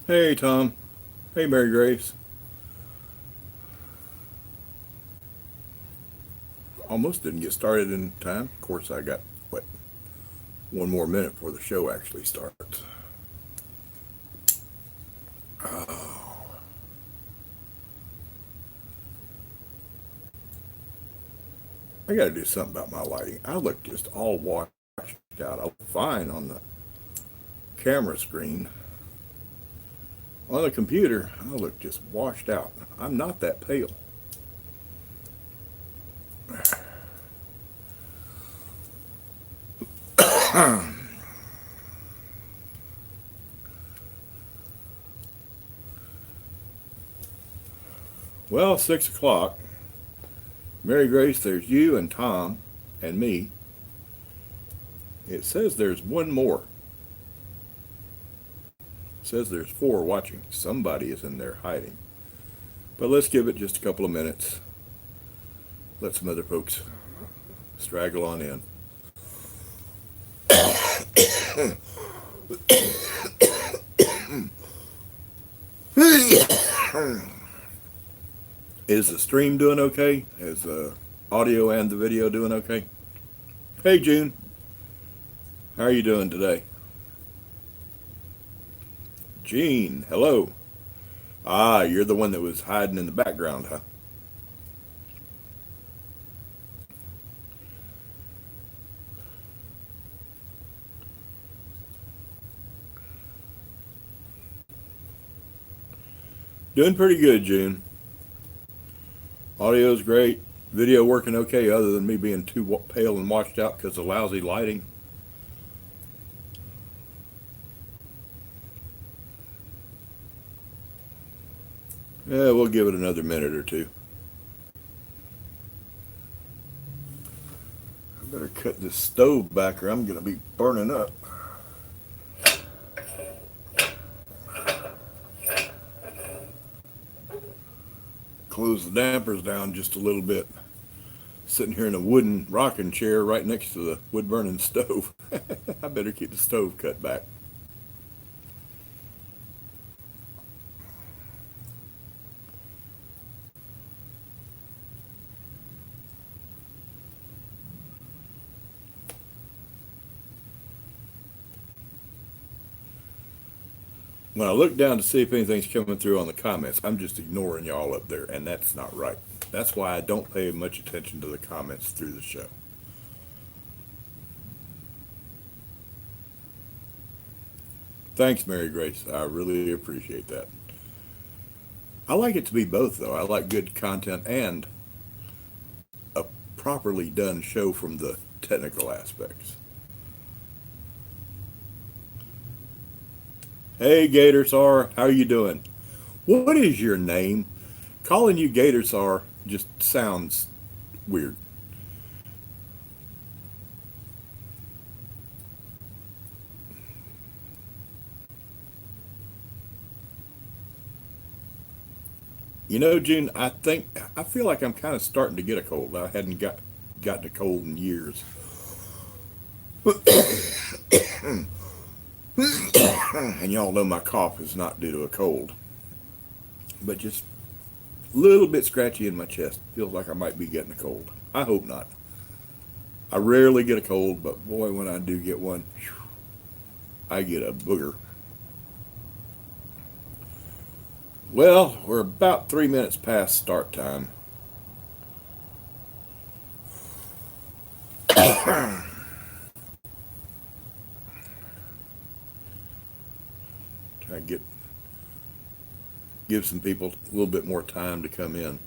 Hey, Tom. Hey, Mary Grace. Almost didn't get started in time. Of course, I got, what, one more minute before the show actually starts. Oh, I got to do something about my lighting. I look just all washed out. I look fine on the camera screen. On the computer, I look just washed out. I'm not that pale. Well, 6 o'clock. Mary Grace, there's you and Tom and me. It says there's one more. It says there's four watching. Somebody is in there hiding. But let's give it just a couple of minutes. Let some other folks straggle on in. Is the stream doing okay? Is the audio and the video doing okay? Hey, June. How are you doing today? Jean, hello. Ah, you're the one that was hiding in the background, huh? Doing pretty good, June. Audio's great. Video working okay other than me being too pale and washed out because of lousy lighting. Yeah, we'll give it another minute or two. I better cut this stove back or I'm going to be burning up. Close the dampers down just a little bit. Sitting here in a wooden rocking chair right next to the wood burning stove. I better keep the stove cut back. When I look down to see if anything's coming through on the comments, I'm just ignoring y'all up there, and that's not right. That's why I don't pay much attention to the comments through the show. Thanks, Mary Grace. I really appreciate that. I like it to be both, though. I like good content and a properly done show from the technical aspects. Hey, Gatorsar, how are you doing? What is your name? Calling you Gatorsar just sounds weird. You know, June, I feel like I'm kind of starting to get a cold. I hadn't gotten a cold in years. And y'all know my cough is not due to a cold, but just a little bit scratchy in my chest. Feels like I might be getting a cold. I hope not. I rarely get a cold, but boy, when I do get one, I get a booger. Well, we're about 3 minutes past start time. Try to give some people a little bit more time to come in.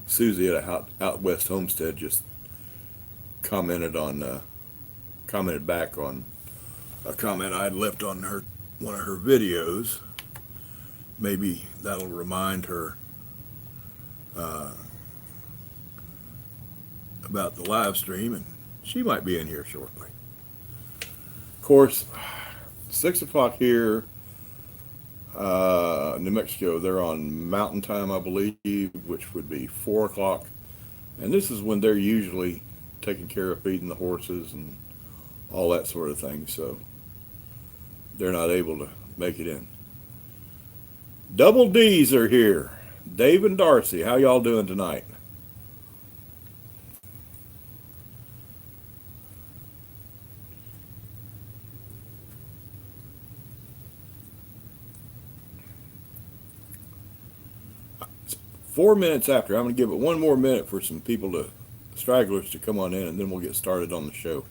Susie at a out west homestead just commented on commented back on a comment I'd left on her one of her videos. Maybe that'll remind her uh, about the live stream, and she might be in here shortly. Of course, 6 o'clock here, New Mexico. They're on Mountain Time, I believe, which would be 4 o'clock, and this is when they're usually taking care of feeding the horses and all that sort of thing. So they're not able to make it in. Double D's are here. Dave and Darcy, how y'all doing tonight? It's 4 minutes after. I'm going to give it one more minute for some people to, stragglers to come on in, and then we'll get started on the show.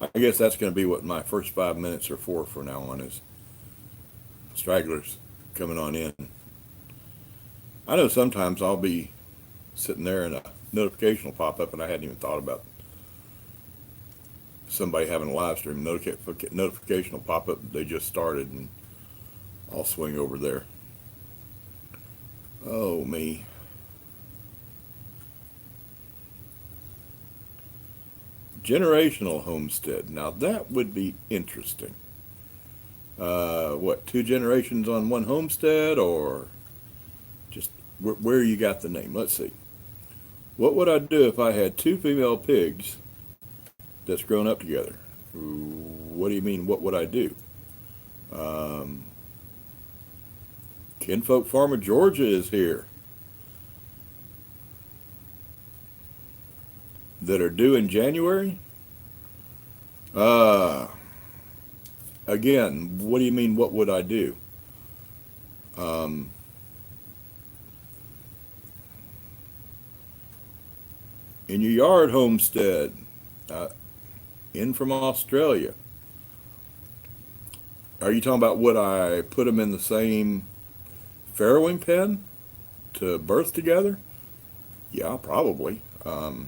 I guess that's going to be what my first 5 minutes are for now on, is stragglers coming on in. I know sometimes I'll be sitting there and a notification will pop up and I hadn't even thought about somebody having a live stream. Notification will pop up, they just started, and I'll swing over there. Oh, me. Generational homestead. Now that would be interesting. What, 2 generations on one homestead, or just where you got the name? Let's see. What would I do if I had 2 female pigs that's grown up together? What do you mean, what would I do? Kinfolk Farmer Georgia is here. That are due in January? Again, what do you mean, what would I do? In your yard homestead, in from Australia. Are you talking about would I put them in the same farrowing pen to birth together? Yeah, probably. Of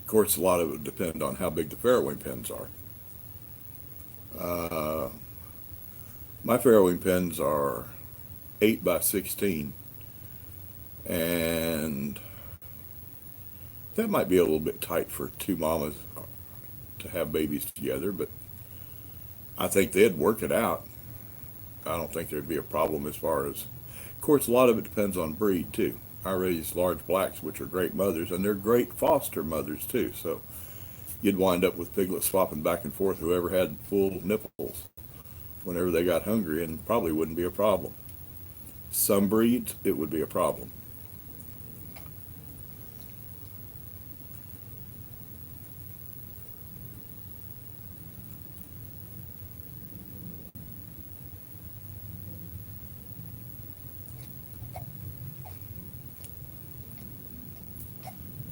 course, a lot of it would depend on how big the farrowing pens are. My farrowing pens are 8 by 16, and that might be a little bit tight for 2 mamas to have babies together, but I think they'd work it out. I don't think there'd be a problem as far as, of course, a lot of it depends on breed too. I raise large blacks, which are great mothers, and they're great foster mothers too. So you'd wind up with piglets swapping back and forth, whoever had full nipples whenever they got hungry, and probably wouldn't be a problem. Some breeds, it would be a problem.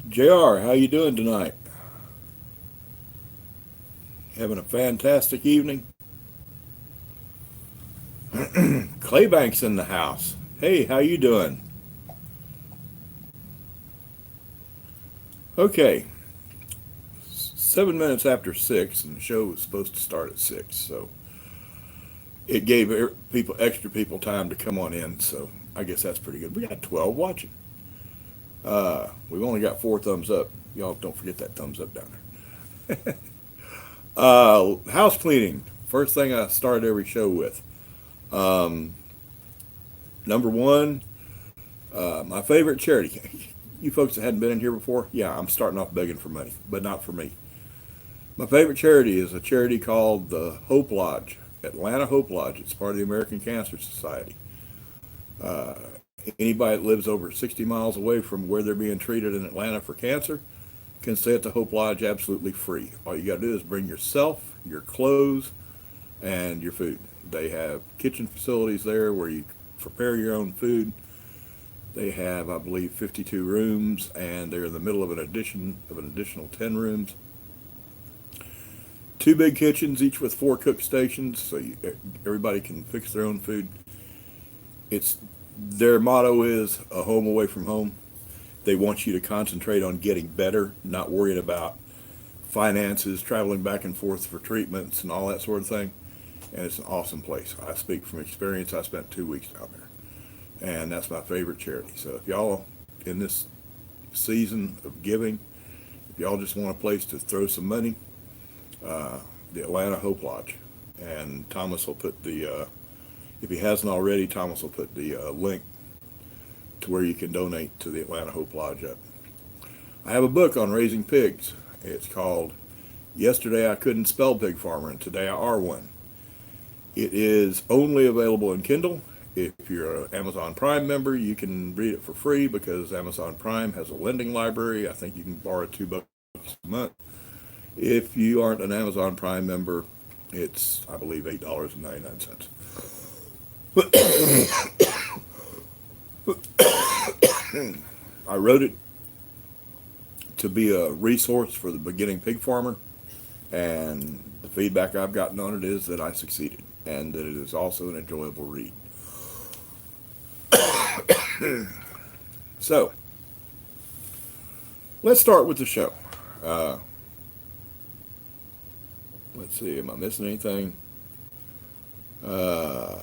JR, how you doing tonight? Having a fantastic evening? Claybank's in the house. Hey, how you doing? Okay. 7 minutes after 6, and the show was supposed to start at 6, so it gave extra people time to come on in, so I guess that's pretty good. We got 12 watching. We've only got 4 thumbs up. Y'all don't forget that thumbs up down there. House cleaning. First thing I start every show with. Number 1, my favorite charity. You folks that hadn't been in here before, yeah, I'm starting off begging for money, but not for me. My favorite charity is a charity called the Hope Lodge, Atlanta Hope Lodge. It's part of the American Cancer Society. Anybody that lives over 60 miles away from where they're being treated in Atlanta for cancer can stay at the Hope Lodge absolutely free. All you got to do is bring yourself, your clothes, and your food. They have kitchen facilities there where you prepare your own food. They have, I believe, 52 rooms, and they're in the middle of an additional 10 rooms. 2 big kitchens, each with 4 cook stations, so everybody can fix their own food. Their motto is a home away from home. They want you to concentrate on getting better, not worrying about finances, traveling back and forth for treatments and all that sort of thing. And it's an awesome place. I speak from experience. I spent 2 weeks down there, and that's my favorite charity. So if y'all in this season of giving, if y'all just want a place to throw some money, the Atlanta Hope Lodge. And Thomas will put the if he hasn't already, Thomas will put the link to where you can donate to the Atlanta Hope Lodge up. I have a book on raising pigs. It's called Yesterday I couldn't spell pig farmer, and today I are one. It is only available in Kindle. If you're an Amazon Prime member, you can read it for free because Amazon Prime has a lending library. I think you can borrow $2 a month. If you aren't an Amazon Prime member, it's, I believe, $8.99. I wrote it to be a resource for the beginning pig farmer, and the feedback I've gotten on it is that I succeeded and that it is also an enjoyable read. So, let's start with the show. Let's see, am I missing anything? A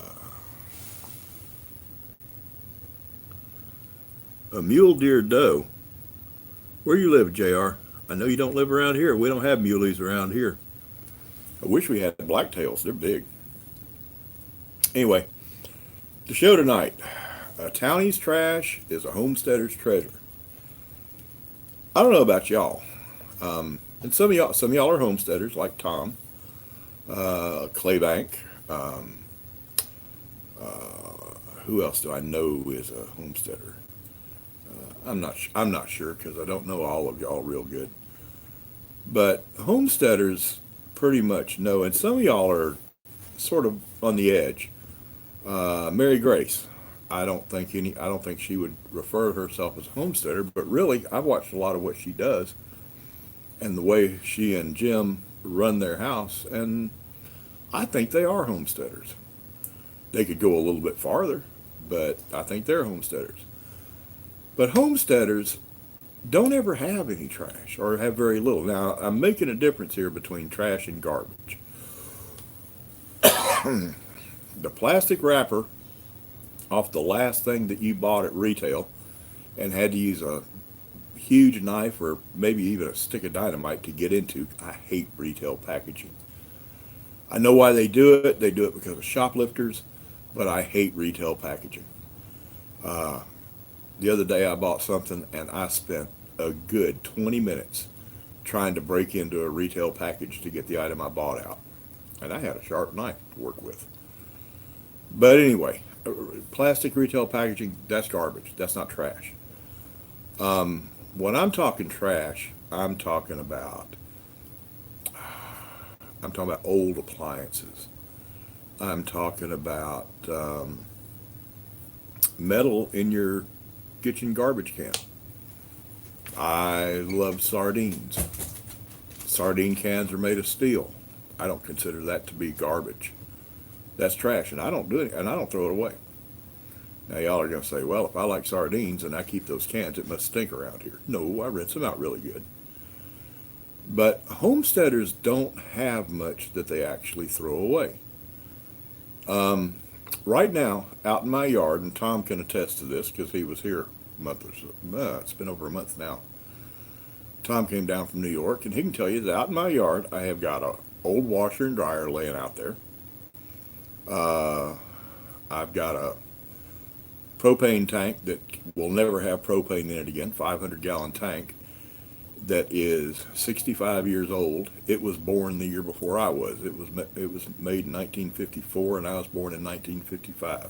mule deer doe. Where you live, JR? I know you don't live around here. We don't have muleys around here. I wish we had blacktails. They're big. Anyway, the show tonight. Townie's trash is a homesteader's treasure. I don't know about y'all. And some of y'all are homesteaders, like Tom, Claybank. Who else do I know is a homesteader? I'm not sure because I don't know all of y'all real good. But homesteaders pretty much know, and some of y'all are sort of on the edge. Mary Grace. I don't think she would refer to herself as a homesteader, but really, I've watched a lot of what she does and the way she and Jim run their house, and I think they are homesteaders. They could go a little bit farther, but I think they're homesteaders. But homesteaders don't ever have any trash or have very little. Now, I'm making a difference here between trash and garbage. The plastic wrapper off the last thing that you bought at retail and had to use a huge knife or maybe even a stick of dynamite to get into. I hate retail packaging. I know why they do it. They do it because of shoplifters, but I hate retail packaging. The other day I bought something and I spent a good 20 minutes trying to break into a retail package to get the item I bought out. And I had a sharp knife to work with. But anyway, plastic retail packaging, that's garbage. That's not trash. When I'm talking trash, I'm talking about old appliances. I'm talking about metal in your kitchen garbage can. I love sardines. Sardine cans are made of steel. I don't consider that to be garbage. That's trash, and I don't do it, and I don't throw it away. Now y'all are going to say, well, if I like sardines and I keep those cans, it must stink around here. No, I rinse them out really good. But homesteaders don't have much that they actually throw away. Right now, out in my yard, and Tom can attest to this because he was here a month or so. It's been over a month now. Tom came down from New York, and he can tell you that out in my yard, I have got an old washer and dryer laying out there. I've got a propane tank that will never have propane in it again, 500-gallon tank that is 65 years old. It was born the year before I was. It was made in 1954, and I was born in 1955.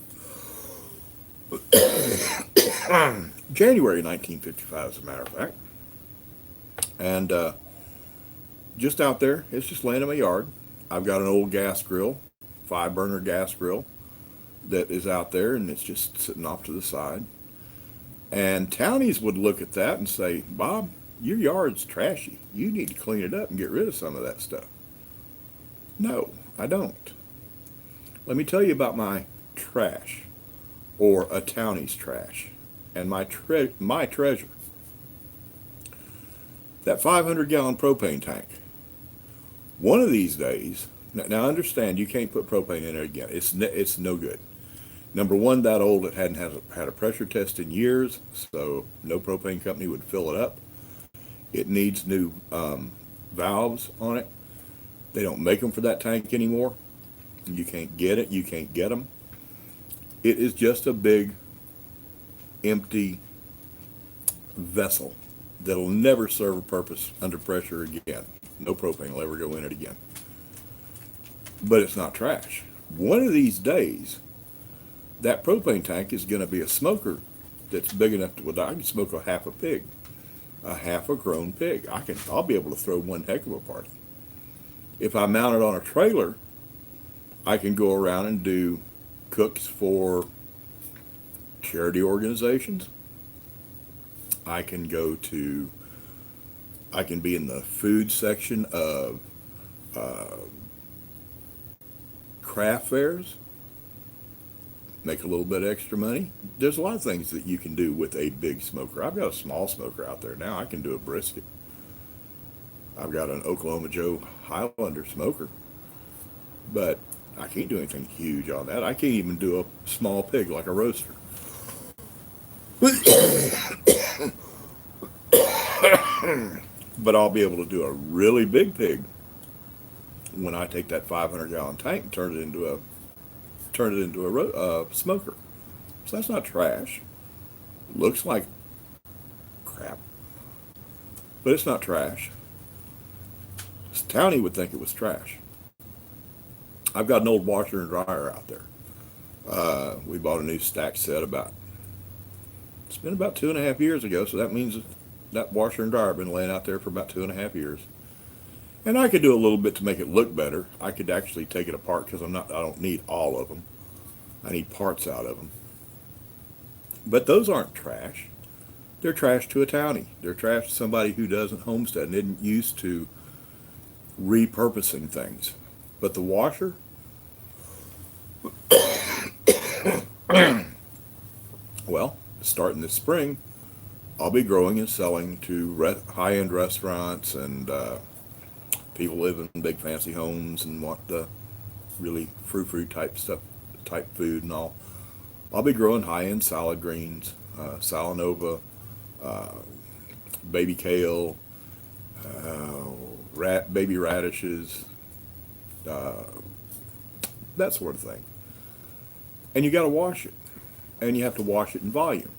January 1955, as a matter of fact. And just out there, it's just laying in my yard. I've got an old gas grill, 5-burner gas grill that is out there, and it's just sitting off to the side. And townies would look at that and say, Bob, your yard's trashy. You need to clean it up and get rid of some of that stuff. No, I don't. Let me tell you about my trash, or a townie's trash, and my treasure. That 500-gallon propane tank. One of these days, now understand, you can't put propane in it again. It's no good. Number one, that old, it hadn't had a pressure test in years, so no propane company would fill it up. It needs new valves on it. They don't make them for that tank anymore. You can't get it. You can't get them. It is just a big, empty vessel that'll never serve a purpose under pressure again. No propane will ever go in it again. But it's not trash. One of these days, that propane tank is going to be a smoker that's big enough to, I can smoke a half a grown pig. I'll be able to throw one heck of a party. If I mount it on a trailer, I can go around and do cooks for charity organizations. I can be in the food section of craft fairs, make a little bit extra money. There's a lot of things that you can do with a big smoker. I've got a small smoker out there now. I can do a brisket. I've got an Oklahoma Joe Highlander smoker, but I can't do anything huge on that. I can't even do a small pig like a roaster. But I'll be able to do a really big pig when I take that 500-gallon tank and turn it into a smoker. So that's not trash. Looks like crap, but it's not trash. Townie would think it was trash. I've got an old washer and dryer out there. We bought a new stack set it's been about 2.5 years ago, so that means that washer and dryer have been laying out there for about 2.5 years. And I could do a little bit to make it look better. I could actually take it apart because I don't need all of them. I need parts out of them. But those aren't trash. They're trash to a townie. They're trash to somebody who doesn't homestead and isn't used to repurposing things. But the washer, well, starting this spring, I'll be growing and selling to high-end restaurants and people live in big fancy homes and want the really frou-frou type stuff, type food and all. I'll be growing high-end salad greens, salanova, baby kale, baby radishes, that sort of thing. And you got to wash it, and you have to wash it in volume.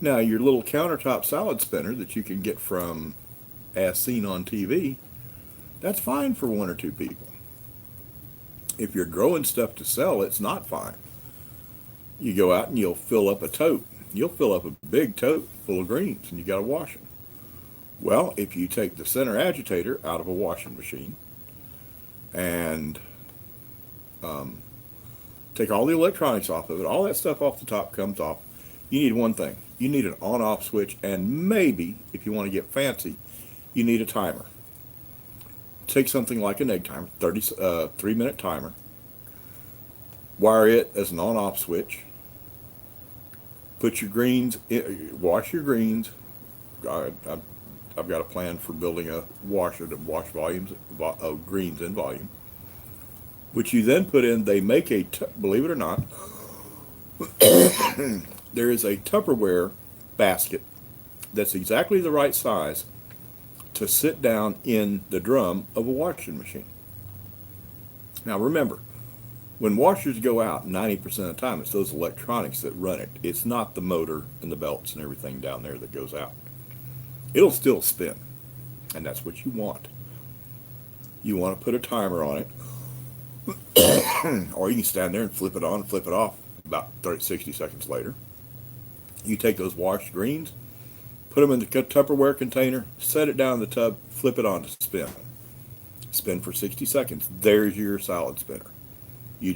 Now, your little countertop salad spinner that you can get from As Seen on TV, that's fine for 1 or 2 people. If you're growing stuff to sell, it's not fine. You go out and you'll fill up a tote. You'll fill up a big tote full of greens, and you got to wash them. Well, if you take the center agitator out of a washing machine and take all the electronics off of it, all that stuff off the top comes off, you need one thing. You need an on-off switch, and maybe, if you want to get fancy, you need a timer. Take something like an egg timer, 3-minute timer, wire it as an on-off switch, put your greens, wash your greens. I've got a plan for building a washer to wash volumes of greens in volume, which you then put in. They make believe it or not, there is a Tupperware basket that's exactly the right size to sit down in the drum of a washing machine. Now remember, when washers go out, 90% of the time it's those electronics that run it. It's not the motor and the belts and everything down there that goes out. It'll still spin, and that's what you want. You want to put a timer on it, or you can stand there and flip it on and flip it off. About 60 seconds later, you take those washed greens, put them in the Tupperware container, set it down in the tub, flip it on to spin. Spin for 60 seconds. There's your salad spinner. You just